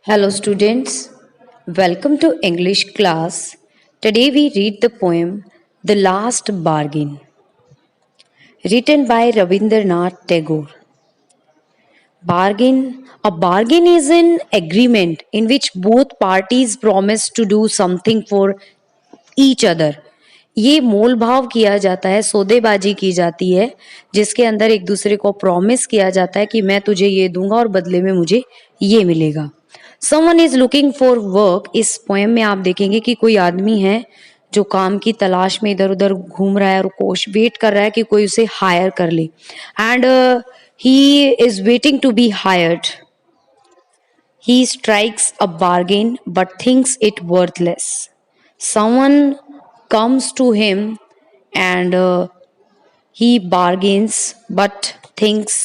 Hello, students. Welcome to English class. Today we read the poem The Last Bargain, written by Rabindranath Tagore. A bargain is an agreement in which both parties promise to do something for each other. ये मोल भाव किया जाता है, सौदेबाजी की जाती है, जिसके अंदर एक दूसरे को प्रॉमिस किया जाता है कि मैं तुझे ये दूंगा और बदले में मुझे ये मिलेगा. Someone is looking for work. इस पोएम में आप देखेंगे कि कोई आदमी है जो काम की तलाश में इधर उधर घूम रहा है और कोश वेट कर रहा है कि कोई उसे हायर कर ले. And he is waiting to be hired. He strikes a bargain but thinks it worthless. Someone comes to him and he bargains but thinks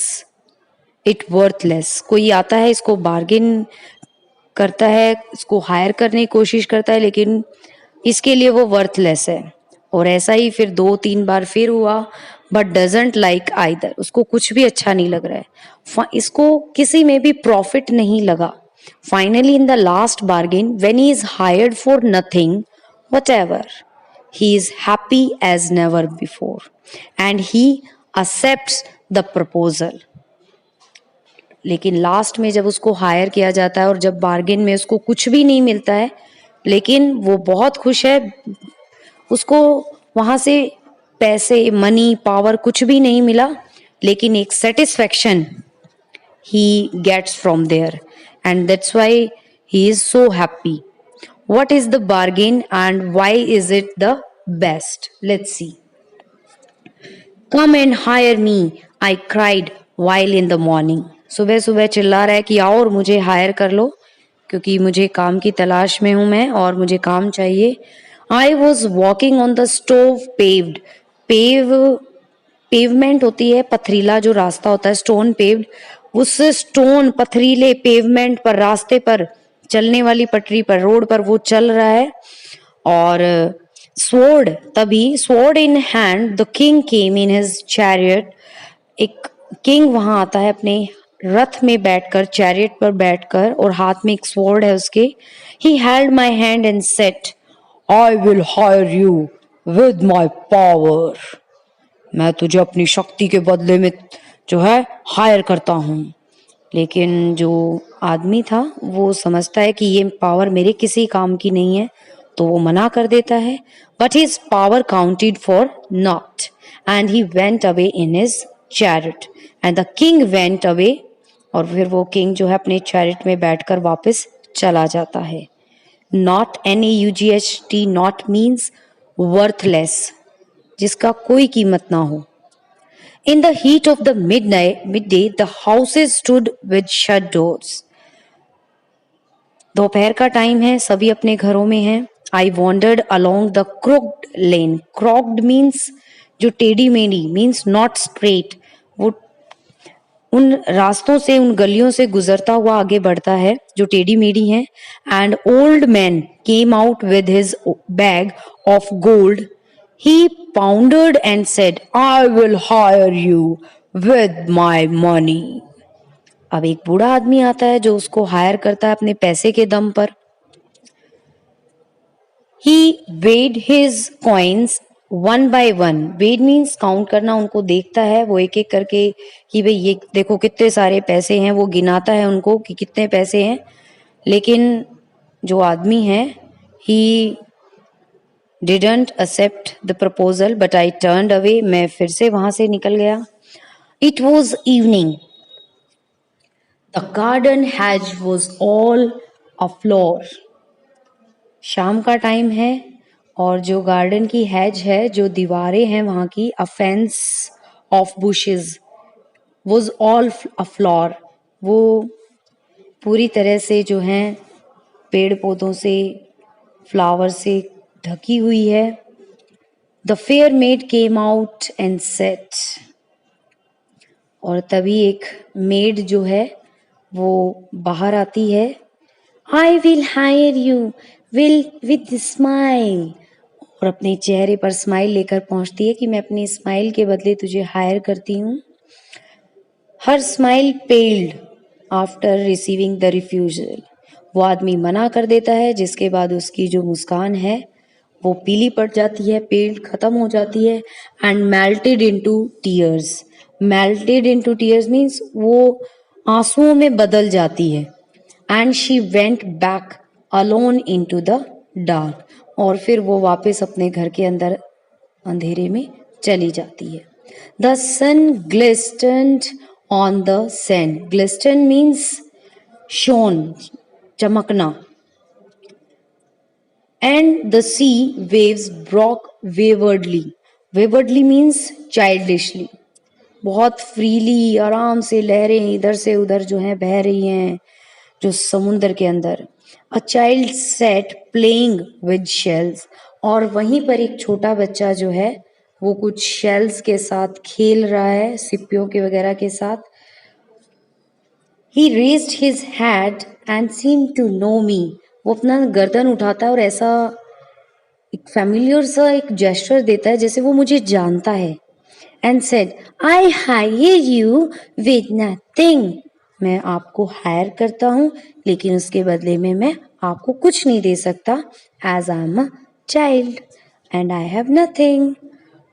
it worthless. कोई आता है, इसको बार्गेन करता है, इसको हायर करने की कोशिश करता है, लेकिन इसके लिए वो वर्थलेस है. और ऐसा ही फिर 2-3 बार फिर हुआ, बट डजंट लाइक आइदर. उसको कुछ भी अच्छा नहीं लग रहा है, इसको किसी में भी प्रॉफिट नहीं लगा. Finally in the last bargain when he is hired for nothing whatever, he is happy as never before and he accepts the proposal. लेकिन लास्ट में जब उसको हायर किया जाता है और जब बार्गेन में उसको कुछ भी नहीं मिलता है, लेकिन वो बहुत खुश है. उसको वहां से पैसे, मनी, पावर कुछ भी नहीं मिला, लेकिन एक satisfaction he gets from there and that's why he is so happy. What is the bargain and why is it the best? Let's see. Come and hire me, I cried while in the morning. सुबह सुबह चिल्ला रहा है कि आओ और मुझे higher कर लो, क्योंकि मुझे काम की तलाश में हूं मैं और मुझे काम चाहिए. I was walking on the stove paved. Pavement होती है पथरीला जो रास्ता होता है, स्टोन पेव्ड. उस स्टोन पथरीले पेवमेंट पर, रास्ते पर, चलने वाली पटरी पर, रोड पर वो चल रहा है. और स्वॉर्ड, तभी sword in hand the king came in his chariot. एक किंग वहां आता है अपने रथ में बैठकर, चैरियट पर बैठकर, और हाथ में एक स्वॉर्ड है उसके. He held my hand and said, I will hire you with my power. मैं तुझे अपनी शक्ति के बदले में जो है हायर करता हूं. लेकिन जो आदमी था वो समझता है कि ये पावर मेरे किसी काम की नहीं है, तो वो मना कर देता है. But his power counted for not and he went away in his chariot and the king went away. और फिर वो किंग जो है अपने चैरिट में बैठकर वापस चला जाता है. Not, NAUGHT, not means worthless, जिसका कोई कीमत ना हो. In the heat of the midday, the houses stood with shut doors. दोपहर का टाइम है, सभी अपने घरों में हैं. I wandered along the crooked lane. Crooked means जो टेढ़ी मेढ़ी, means not straight. वो उन रास्तों से, उन गलियों से गुजरता हुआ आगे बढ़ता है जो टेढ़ी मेढ़ी हैं. And old man came out with his bag of gold. He pounded and said, I will hire you with my money. अब एक बूढ़ा आदमी आता है जो उसको हायर करता है अपने पैसे के दम पर. He weighed his coins one by one. Weighed means count करना, उनको देखता है वो एक एक करके कि भाई ये देखो कितने सारे पैसे हैं, वो गिनाता है उनको कि कितने पैसे हैं. लेकिन जो आदमी है, he didn't accept the proposal but I turned away. मैं फिर से वहां से निकल गया. It was evening. The garden hedge was all aflower. शाम का टाइम है और जो गार्डन की हैज है, जो दीवारें हैं वहां की, a fence of bushes was all aflower. वो पूरी तरह से जो है पेड़ पौधों से, फ्लावर से ढकी हुई है. The fair maid came out and said, और तभी एक मेड जो है वो बाहर आती है. I will hire you with smile. और अपने चेहरे पर स्माइल लेकर पहुंचती है कि मैं अपनी स्माइल के बदले तुझे हायर करती हूँ. Her smile paled after receiving the refusal. वो आदमी मना कर देता है, जिसके बाद उसकी जो मुस्कान है वो पीली पड़ जाती है, पेल खत्म हो जाती है and melted into tears. Melted into tears means वो आंसुओं में बदल जाती है। And she went back alone into the dark, और फिर वो वापस अपने घर के अंदर अंधेरे में चली जाती है। The sun glistened on the sand. Glisten means shone, चमकना। And the sea waves broke waywardly. Waywardly means childishly. बहुत फ्रीली, आराम से लहरें इधर से उधर जो हैं बह रही हैं जो समुद्र के अंदर। A child set playing with shells, और वहीं पर एक छोटा बच्चा जो है वो कुछ शेल्स के साथ खेल रहा है, सिप्पियों के वगैरह के साथ। He raised his head and seemed to know me. वो अपना गर्दन उठाता है और ऐसा एक फैमिलियर सा एक जेस्चर देता है जैसे वो मुझे जानता है। And said, I hire you with nothing. मैं आपको हायर करता हूँ लेकिन उसके बदले में मैं आपको कुछ नहीं दे सकता, as I am a child and I have nothing.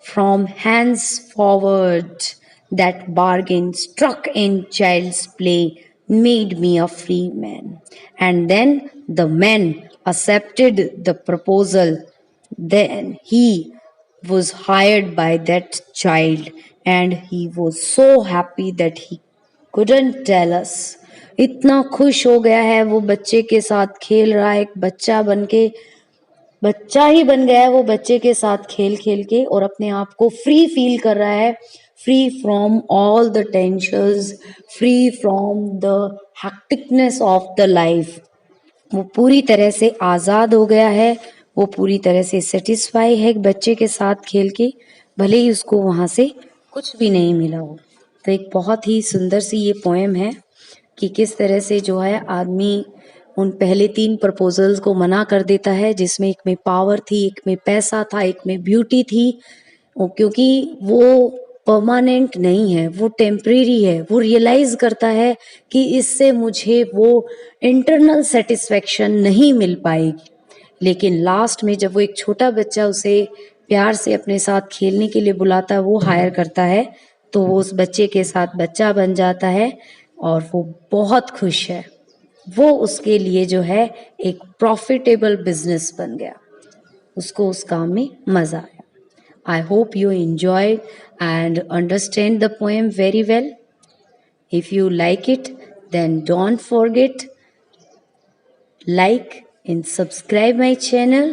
From henceforward, that bargain struck in child's play made me a free man. And then the man accepted the proposal. Then he was hired by that child, and he was so happy that he couldn't tell us. इतना खुश हो गया है, वो बच्चे के साथ खेल रहा है, एक बच्चा ही बन गया है वो बच्चे के साथ खेल खेल के, और अपने आप को फ्री फील कर रहा है, free from all the tensions, free from the hecticness of the life. वो पूरी तरह से आज़ाद हो गया है, वो पूरी तरह से सेटिस्फाई है एक बच्चे के साथ खेल के, भले ही उसको वहाँ से कुछ भी नहीं मिला हो। तो एक बहुत ही सुंदर सी ये पोएम है कि किस तरह से जो है आदमी उन पहले 3 प्रपोजल्स को मना कर देता है, जिसमें एक में पावर थी, एक में पैसा था, एक में ब्यूटी थी। क्योंकि वो परमानेंट नहीं है, वो टेम्परेरी है। वो रियलाइज करता है कि इससे मुझे वो इंटरनल सेटिस्फेक्शन नहीं मिल पाएगी। लेकिन लास्ट में जब वो एक छोटा बच्चा उसे प्यार से अपने साथ खेलने के लिए बुलाता है, वो हायर करता है, तो वो उस बच्चे के साथ बच्चा बन जाता है और वो बहुत खुश है। वो उसके लिए जो है एक प्रॉफिटेबल बिजनेस बन गया, उसको उस काम में मजा आया। I hope you enjoy and understand the poem very well. If you like it then don't forget like and subscribe my channel